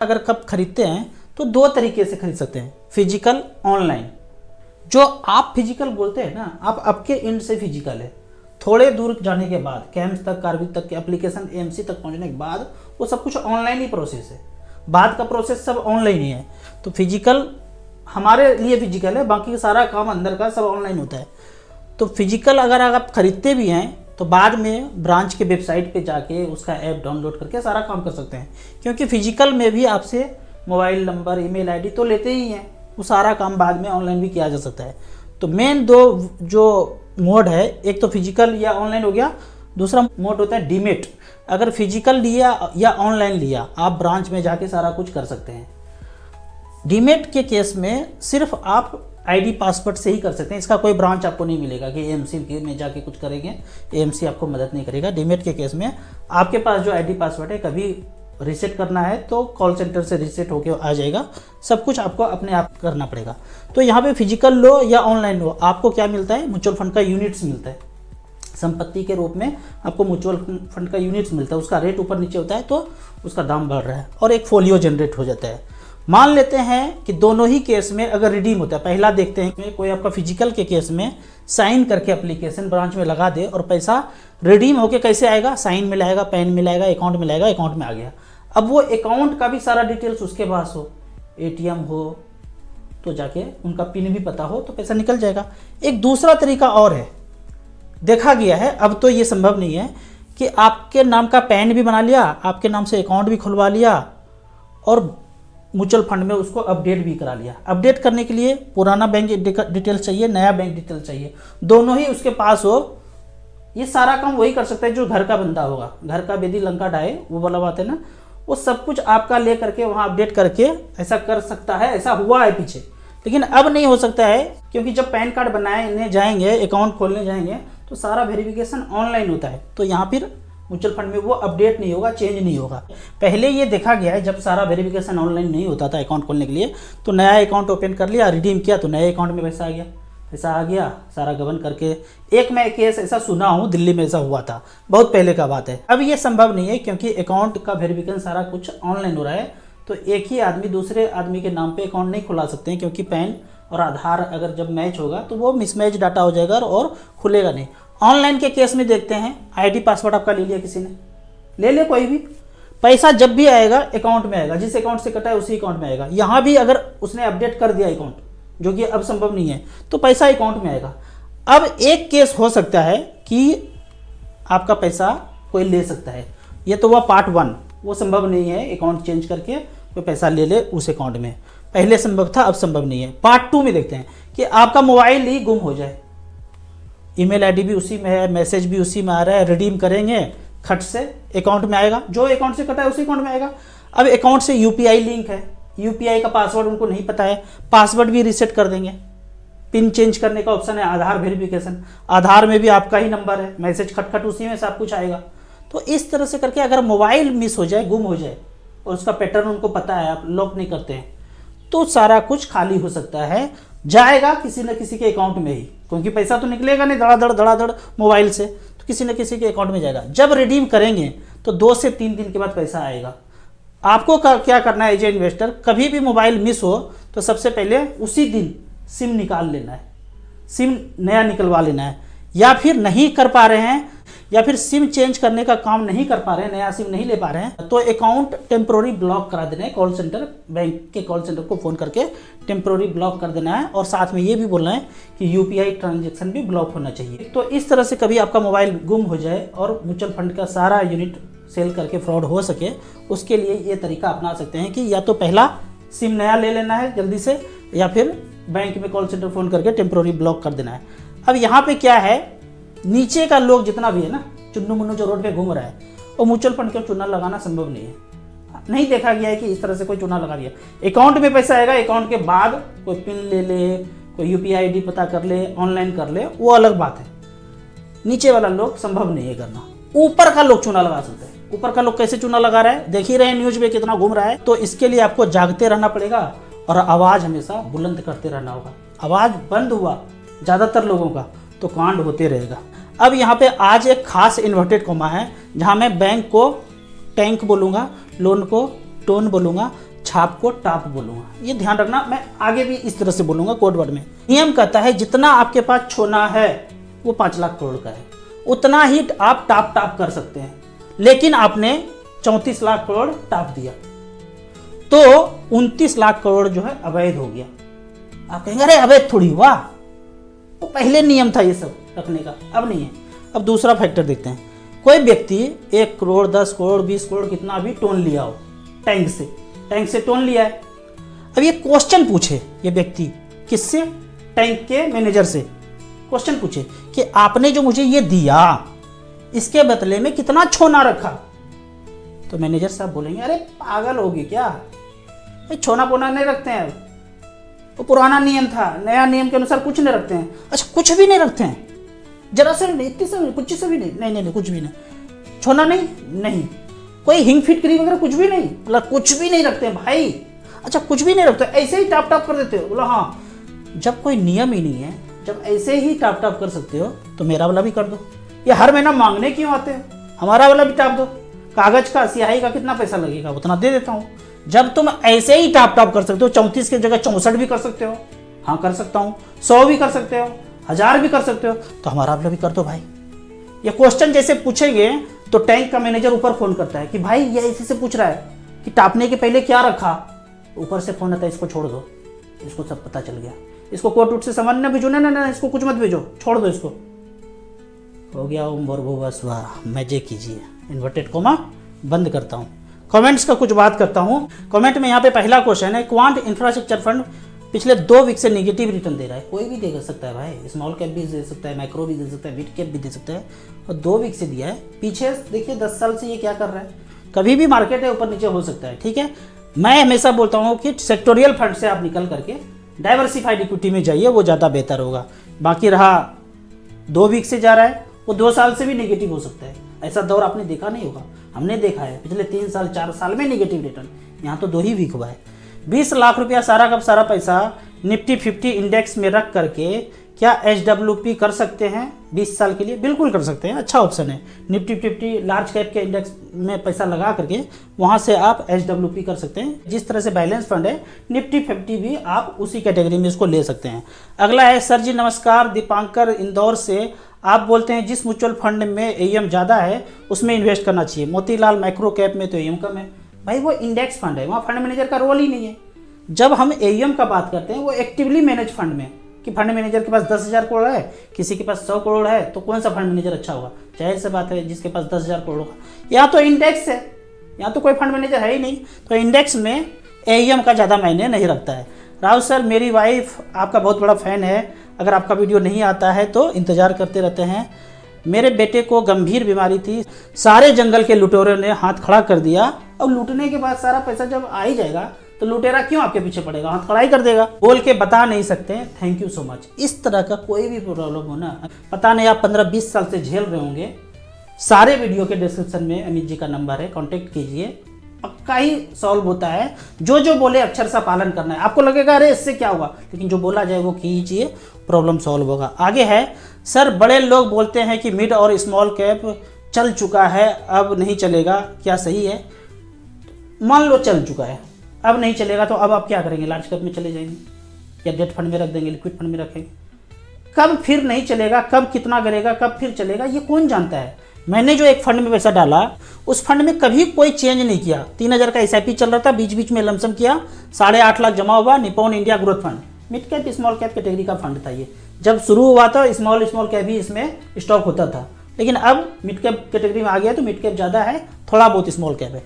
अगर कप खरीदते हैं तो दो तरीके से खरीद सकते हैं, फिजिकल, ऑनलाइन। जो आप फिजिकल बोलते हैं ना, आप आपके एंड से फिजिकल है, थोड़े दूर जाने के बाद कैंप्स तक, कार्बिक तक के एप्लीकेशन एएमसी तक पहुंचने के बाद वो सब कुछ ऑनलाइन ही प्रोसेस है, बाद का प्रोसेस सब ऑनलाइन ही है। तो फिजिकल हमारे लिए फिजिकल है, बाकी सारा काम अंदर का सब ऑनलाइन होता है। तो फिजिकल अगर आप खरीदते भी हैं तो बाद में ब्रांच के वेबसाइट पे जाके उसका ऐप डाउनलोड करके सारा काम कर सकते हैं, क्योंकि फिजिकल में भी आपसे मोबाइल नंबर, ईमेल आईडी तो लेते ही हैं, वो सारा काम बाद में ऑनलाइन भी किया जा सकता है। तो मेन दो जो मोड है, एक तो फिजिकल या ऑनलाइन हो गया, दूसरा मोड होता है डीमेट। अगर फिजिकल लिया या ऑनलाइन लिया, आप ब्रांच में जाके सारा कुछ कर सकते हैं। डीमेट के केस में सिर्फ आप आईडी पासवर्ड से ही कर सकते हैं, इसका कोई ब्रांच आपको नहीं मिलेगा कि एएमसी में जाके कुछ करेंगे, एएमसी आपको मदद नहीं करेगा। डीमेट के केस में आपके पास जो आईडी पासवर्ड है, कभी रीसेट करना है तो कॉल सेंटर से रीसेट होके आ जाएगा, सब कुछ आपको अपने आप करना पड़ेगा। तो यहाँ पे फिजिकल लो या ऑनलाइन लो, आपको क्या मिलता है, म्यूचुअल फंड का यूनिट्स मिलता है, संपत्ति के रूप में आपको म्यूचुअल फंड का यूनिट्स मिलता है। उसका रेट ऊपर नीचे होता है तो उसका दाम बढ़ रहा है और एक फोलियो जनरेट हो जाता है। मान लेते हैं कि दोनों ही केस में अगर रिडीम होता है, पहला देखते हैं कि कोई आपका फिजिकल के केस में साइन करके एप्लीकेशन ब्रांच में लगा दे और पैसा रिडीम होके कैसे आएगा, साइन मिलाएगा, पैन मिलाएगा, अकाउंट मिलाएगा, अकाउंट में आ गया। अब वो अकाउंट का भी सारा डिटेल्स उसके पास हो, एटीएम हो तो जाके उनका पिन भी पता हो तो पैसा निकल जाएगा। एक दूसरा तरीका और है, देखा गया है, अब तो ये संभव नहीं है कि आपके नाम का पैन भी बना लिया, आपके नाम से अकाउंट भी खुलवा लिया और म्यूचुअल फंड में उसको अपडेट भी करा लिया। अपडेट करने के लिए पुराना बैंक डिटेल्स चाहिए, नया बैंक डिटेल्स चाहिए, दोनों ही उसके पास हो। ये सारा काम वही कर सकता है जो घर का बंदा होगा, घर का बेदी लंका ढाए, वो वाला बात है ना, वो सब कुछ आपका ले करके वहाँ अपडेट करके ऐसा कर सकता है। ऐसा हुआ है पीछे, लेकिन अब नहीं हो सकता है, क्योंकि जब पैन कार्ड बनाने जाएंगे, अकाउंट खोलने जाएंगे तो सारा वेरिफिकेशन ऑनलाइन होता है। तो यहाँ फिर म्यूचुअल फंड में वो अपडेट नहीं होगा, चेंज नहीं होगा। पहले ये देखा गया है, जब सारा वेरिफिकेशन ऑनलाइन नहीं होता था अकाउंट खोलने के लिए, तो नया अकाउंट ओपन कर लिया, रिडीम किया तो नए अकाउंट में पैसा आ गया, सारा गबन करके। एक मैं केस ऐसा सुना हूँ, दिल्ली में ऐसा हुआ था, बहुत पहले का बात है। अब ये संभव नहीं है क्योंकि अकाउंट का वेरिफिकेशन सारा कुछ ऑनलाइन हो रहा है। तो एक ही आदमी दूसरे आदमी के नाम पे अकाउंट नहीं खुला सकते हैं, क्योंकि पैन और आधार अगर जब मैच होगा तो वो मिसमैच डाटा हो जाएगा और खुलेगा नहीं। ऑनलाइन के केस में देखते हैं, आईडी पासवर्ड आपका ले लिया किसी ने, ले ले कोई भी, पैसा जब भी आएगा अकाउंट में आएगा, जिस अकाउंट से कटा है उसी अकाउंट में आएगा। यहाँ भी अगर उसने अपडेट कर दिया अकाउंट, जो कि अब संभव नहीं है, तो पैसा अकाउंट में आएगा। अब एक केस हो सकता है कि आपका पैसा कोई ले सकता है, ये तो हुआ पार्ट 1, वो संभव नहीं है अकाउंट चेंज करके कोई पैसा ले ले उस अकाउंट में, पहले संभव था, अब संभव नहीं है। पार्ट 2 में देखते हैं कि आपका मोबाइल ही गुम हो जाए, ईमेल आईडी भी उसी में है, मैसेज भी उसी में आ रहा है, रिडीम करेंगे खट से अकाउंट में आएगा, जो अकाउंट से कटा है उसी अकाउंट में आएगा। अब अकाउंट से यूपीआई लिंक है, यूपीआई का पासवर्ड उनको नहीं पता है, पासवर्ड भी रीसेट कर देंगे। पिन चेंज करने का ऑप्शन है, आधार वेरिफिकेशन, आधार में भी आपका ही नंबर है, मैसेज खटखट उसी में सब कुछ आएगा। तो इस तरह से करके अगर मोबाइल मिस हो जाए, गुम हो जाए और उसका पैटर्न उनको पता है, आप लॉक नहीं करते हैं, तो सारा कुछ खाली हो सकता है, जाएगा किसी न किसी के अकाउंट में ही, क्योंकि पैसा तो निकलेगा नहीं धड़ाधड़ मोबाइल से, तो किसी न किसी के अकाउंट में जाएगा। जब रिडीम करेंगे तो 2 से 3 दिन के बाद पैसा आएगा। आपको क्या करना है एज ए इन्वेस्टर, कभी भी मोबाइल मिस हो तो सबसे पहले उसी दिन सिम निकाल लेना है, सिम नया निकलवा लेना है। या फिर नहीं कर पा रहे हैं, या फिर सिम चेंज करने का काम नहीं कर पा रहे हैं, नया सिम नहीं ले पा रहे हैं, तो अकाउंट टेम्प्रोरी ब्लॉक करा देना है। कॉल सेंटर, बैंक के कॉल सेंटर को फ़ोन करके टेम्प्रोरी ब्लॉक कर देना है, और साथ में ये भी बोलना है कि यूपीआई ट्रांजैक्शन भी ब्लॉक होना चाहिए। तो इस तरह से कभी आपका मोबाइल गुम हो जाए और म्यूचुअल फंड का सारा यूनिट सेल करके फ्रॉड हो सके, उसके लिए ये तरीका अपना सकते हैं कि या तो पहला सिम नया ले लेना है जल्दी से, या फिर बैंक में कॉल सेंटर फ़ोन करके टेम्प्रोरी ब्लॉक कर देना है। अब यहाँ पे क्या है, नीचे का लोग जितना भी है ना, चुन्नू मुन्नू जो रोड पे घूम रहा है, वो म्यूचुअल फंड का चूना लगाना संभव नहीं है। नहीं देखा गया है कि इस तरह से कोई चूना लगा दिया। अकाउंट में पैसा आएगा, अकाउंट के बाद कोई पिन ले ले, कोई यूपीआई आईडी पता कर ले, ऑनलाइन कर ले, वो अलग बात है। नीचे वाला लोग संभव नहीं है करना, ऊपर का लोग चूना लगा सकते हैं। ऊपर का लोग कैसे चूना लगा रहा है, देख ही रहे हैं न्यूज में कितना घूम रहा है। तो इसके लिए आपको जागते रहना पड़ेगा और आवाज़ हमेशा बुलंद करते रहना होगा। आवाज़ बंद हुआ ज़्यादातर लोगों का तो कांड होते रहेगा। अब यहाँ पे आज एक खास इन्वर्टेड कॉमा है, जहाँ मैं बैंक को टैंक बोलूँगा, लोन को टोन बोलूँगा, छाप को टॉप बोलूँगा। ये ध्यान रखना, मैं आगे भी इस तरह से बोलूँगा कोड वर्ड में। नियम कहता है जितना आपके पास सोना है वो 5 लाख करोड़ का है, उतना ही आप टॉप कर सकते हैं। लेकिन आपने 34 लाख करोड़ टॉप दिया तो 29 लाख करोड़ जो है अवैध हो गया। आप कहेंगे अरे अवैध थोड़ी हुआ, वो पहले नियम था ये सब रखने का, अब नहीं है। अब दूसरा फैक्टर देखते हैं। कोई व्यक्ति 1 करोड़ 10 करोड़ 20 करोड़ कितना भी टोन लिया हो, टैंक से टोन लिया है। अब ये क्वेश्चन पूछे ये व्यक्ति, किससे? टैंक के मैनेजर से क्वेश्चन पूछे कि आपने जो मुझे ये दिया इसके बदले में कितना छोना रखा। तो मैनेजर साहब बोलेंगे अरे पागल होगी क्या, छोना पोना नहीं रखते हैं, वो पुराना नियम था, नया नियम के अनुसार कुछ नहीं रखते हैं। अच्छा कुछ भी नहीं रखते हैं, जरा से इतनी से कुछ से भी नहीं, कुछ भी नहीं, छोना नहीं, कोई हिंग फिटकरी वगैरह कुछ भी नहीं, मतलब कुछ भी नहीं रखते हैं भाई। अच्छा कुछ भी नहीं रखते, ऐसे ही टाप कर देते हो। बोला हाँ, जब कोई नियम ही नहीं है, जब ऐसे ही टाप कर सकते हो तो मेरा वाला भी कर दो। ये हर महीना मांगने क्यों आते हो? हमारा वाला भी टाप दो, कागज का स्याही का कितना पैसा लगेगा उतना दे देता हूँ। जब तुम ऐसे ही टाप कर सकते हो, 34 की जगह 64 भी कर सकते हो, हाँ कर सकता हूँ, 100 भी कर सकते हो, 1000 भी कर सकते हो, तो हमारा वाला भी कर दो भाई। ये क्वेश्चन जैसे पूछेंगे तो टैंक का मैनेजर ऊपर फोन करता है कि भाई ये ऐसे से पूछ रहा है कि टापने के पहले क्या रखा। ऊपर से फोन आता है इसको छोड़ दो, इसको सब पता चल गया, इसको कोर्ट उठ से सामान न भेजो, ना इसको कुछ मत भेजो, छोड़ दो इसको। हो गया ओम भूर्भुवः स्वः, मजे कीजिए। इन्वर्टेड कोमा बंद करता हूँ, कमेंट्स का कुछ बात करता हूँ। कमेंट में यहाँ पे पहला क्वेश्चन है, क्वांट इंफ्रास्ट्रक्चर फंड पिछले 2 वीक से नेगेटिव रिटर्न दे रहा है। कोई भी दे सकता है भाई, स्मॉल कैप भी दे सकता है, माइक्रो भी दे सकता है, मिड कैप भी दे सकता है, और 2 वीक से दिया है। पीछे देखिए 10 साल से ये क्या कर रहा है, कभी भी मार्केट है ऊपर नीचे हो सकता है, ठीक है। मैं हमेशा बोलता हूँ कि सेक्टोरियल फंड से आप निकल करके डाइवर्सिफाइड इक्विटी में जाइए, वो ज़्यादा बेहतर होगा। बाकी रहा 2 वीक से जा रहा है, वो 2 साल से भी नेगेटिव हो सकता है। ऐसा दौर आपने देखा नहीं होगा, हमने देखा है पिछले 3 साल 4 साल में नेगेटिव रिटर्न, यहाँ तो 2 ही वीक हुआ है। 20 लाख रुपया सारा का सारा पैसा निफ्टी 50 इंडेक्स में रख करके क्या HWP कर सकते हैं 20 साल के लिए? बिल्कुल कर सकते हैं, अच्छा ऑप्शन है। निफ्टी 50 लार्ज कैप के इंडेक्स में पैसा लगा करके वहाँ से आप HWP कर सकते हैं। जिस तरह से बैलेंस फंड है, निफ्टी 50 भी आप उसी कैटेगरी में इसको ले सकते हैं। अगला है सर जी नमस्कार, दीपांकर इंदौर से। आप बोलते हैं जिस म्यूचुअल फंड में AUM ज़्यादा है उसमें इन्वेस्ट करना चाहिए। मोतीलाल माइक्रो कैप में तो AUM कम है। भाई वो इंडेक्स फंड है, वहाँ फंड मैनेजर का रोल ही नहीं है। जब हम AUM का बात करते हैं वो एक्टिवली मैनेज फंड में, कि फंड मैनेजर के पास 10,000 करोड़ है, किसी के पास 100 करोड़ है, तो कौन सा फंड मैनेजर अच्छा होगा? जाहिर सी बात है जिसके पास 10,000 करोड़ का। यहाँ तो इंडेक्स है, यहाँ तो कोई फंड मैनेजर है ही नहीं, तो इंडेक्स में AUM का ज़्यादा मायने नहीं रखता है। राहुल सर मेरी वाइफ आपका बहुत बड़ा फ़ैन है, अगर आपका वीडियो नहीं आता है तो इंतज़ार करते रहते हैं। मेरे बेटे को गंभीर बीमारी थी, सारे जंगल के लुटेरों ने हाथ खड़ा कर दिया। अब लूटने के बाद सारा पैसा जब आ ही जाएगा तो लुटेरा क्यों आपके पीछे पड़ेगा, हाथ खड़ा ही कर देगा। बोल के बता नहीं सकते, थैंक यू सो मच। इस तरह का कोई भी प्रॉब्लम हो ना, पता नहीं आप 15-20 साल से झेल रहे होंगे, सारे वीडियो के डिस्क्रिप्शन में अमित जी का नंबर है, कॉन्टेक्ट कीजिए, पक्का ही सॉल्व होता है। जो बोले अक्षर सा पालन करना है। आपको लगेगा अरे इससे क्या होगा, लेकिन जो बोला जाए वो कीजिए, प्रॉब्लम सॉल्व होगा। आगे है सर बड़े लोग बोलते हैं कि मिड और स्मॉल कैप चल चुका है अब नहीं चलेगा, क्या सही है? मान लो चल चुका है, अब नहीं चलेगा, तो अब आप क्या करेंगे? लार्ज कैप में चले जाएंगे या डेट फंड में रख देंगे, लिक्विड फंड में रखेंगे? कब फिर नहीं चलेगा, कब कितना करेगा, कब फिर चलेगा, ये कौन जानता है। मैंने जो एक फंड में पैसा डाला उस फंड में कभी कोई चेंज नहीं किया। 3,000 का SIP चल रहा था, बीच बीच में लमसम किया, 8.5 लाख जमा हुआ। Nippon India growth fund mid cap small cap category का फंड था। ये जब शुरू हुआ था स्मॉल कैप ही इसमें स्टॉक होता था, लेकिन अब मिड कैप कैटेगरी में आ गया तो मिड कैप ज़्यादा है, थोड़ा बहुत स्मॉल कैप है।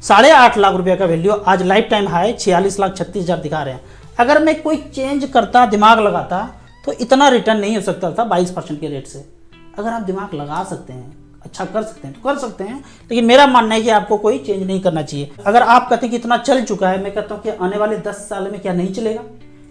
8.5 लाख रुपये का वैल्यू, आज लाइफ टाइम हाई 46,36,000 दिखा रहे हैं। अगर मैं कोई चेंज करता, दिमाग लगाता, तो इतना रिटर्न नहीं हो सकता था 22% के रेट से। अगर आप दिमाग लगा सकते हैं, अच्छा कर सकते हैं तो कर सकते हैं, लेकिन मेरा मानना है कि आपको कोई चेंज नहीं करना चाहिए। अगर आप कहते हैं कि इतना चल चुका है, मैं कहता हूँ कि आने वाले 10 साल में क्या नहीं चलेगा?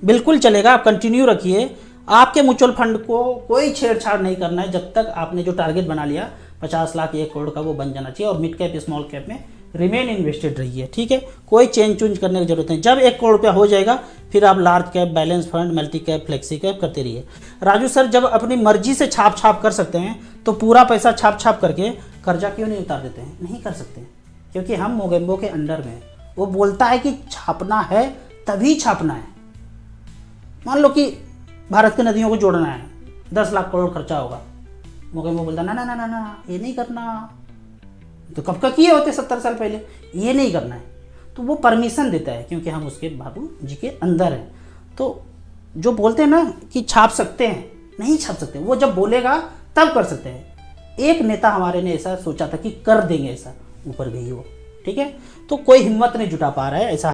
बिल्कुल चलेगा। आप कंटिन्यू रखिए। आपके म्यूचुअल फंड को कोई छेड़छाड़ नहीं करना है जब तक आपने जो टारगेट बना लिया 50 लाख 1 करोड़ का, वो बन जाना चाहिए। और मिड कैप स्मॉल कैप में रिमेन इन्वेस्टेड रहिए, ठीक है। कोई चेंज करने की जरूरत नहीं। जब 1 करोड़ रुपया हो जाएगा फिर आप large cap, balance fund, multi cap, flexi cap करते रहिए। राजू सर जब अपनी मर्जी से छाप कर सकते हैं तो पूरा पैसा छाप करके कर्जा क्यों नहीं उतार देते हैं? नहीं कर सकते, क्योंकि हम मोगेम्बो के अंडर में, वो बोलता है कि छापना है तभी छापना है। मान लो कि भारत की नदियों को जोड़ना है, 10 लाख करोड़ खर्चा होगा, मौके में बोलता ना ना ना ना ना ये नहीं करना, तो कब का किए होते 70 साल पहले, ये नहीं करना है। तो वो परमिशन देता है क्योंकि हम उसके बाबू जी के अंदर हैं। तो जो बोलते हैं ना कि छाप सकते हैं, नहीं छाप सकते, वो जब बोलेगा तब कर सकते हैं। एक नेता हमारे ने ऐसा सोचा था कि कर देंगे ऐसा, ऊपर गई वो, ठीक है। तो कोई हिम्मत नहीं जुटा पा रहा है ऐसा